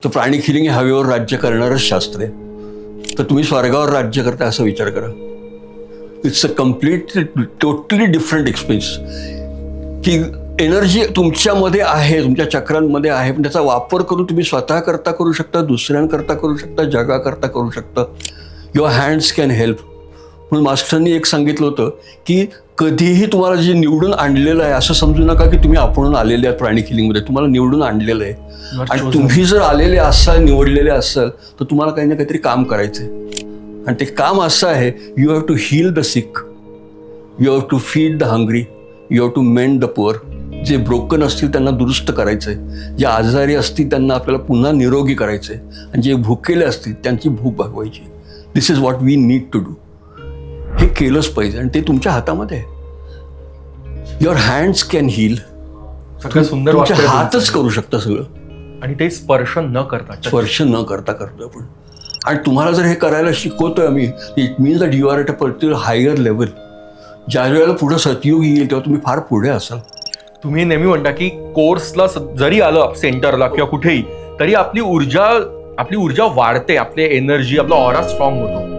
तर प्राणिक हिलिंग हे हवेवर राज्य करणारच शास्त्र आहे. तर तुम्ही स्वर्गावर राज्य करता असा विचार करा. It's a complete totally different experience. की एनर्जी तुमच्यामध्ये आहे, तुमच्या चक्रांमध्ये आहे, पण त्याचा वापर करून तुम्ही स्वतः करता करू शकता, दुसऱ्यांकरता करू शकता, जगाकरता करू शकता. Your hands can help. म्हणून मास्टरनी एक सांगितलं होतं की कधीही तुम्हाला जे निवडून आणलेलं आहे असं समजू नका की तुम्ही आपण आलेले आहात प्राणिक हिलिंगमध्ये. तुम्हाला निवडून आणलेलं आहे आणि तुम्ही जर आलेले असाल, निवडलेले असाल, तर तुम्हाला काही ना काहीतरी काम करायचं आहे. आणि ते काम असं आहे, you have to heal the sick, you have to feed the hungry, you have to mend the poor. जे ब्रोकन असतील त्यांना दुरुस्त करायचं आहे, जे आजारी असतील त्यांना आपल्याला पुन्हा निरोगी करायचं आहे, आणि जे भुकेले असतील त्यांची भूक भागवायची. This is what we need to do. हे केलंच पाहिजे आणि ते तुमच्या हातामध्ये आहे. Your hands can heal. सगळं सुंदर तुमच्या वाक्य आहे हातच तुमचं. करू शकता सगळं. आणि ते स्पर्श न करता स्पर्श न करता करतो आपण. आणि तुम्हाला जर हे करायला शिकवतोय आम्ही, it means that you are at a particular higher level. ज्या वेळेला पुढं सतयुग येईल तेव्हा तुम्ही फार पुढे असाल. तुम्ही नेहमी म्हणता की कोर्सला जरी आलं सेंटरला किंवा कुठेही, तरी आपली ऊर्जा वाढते, आपली एनर्जी, आपला ऑरा स्ट्रॉंग होतो.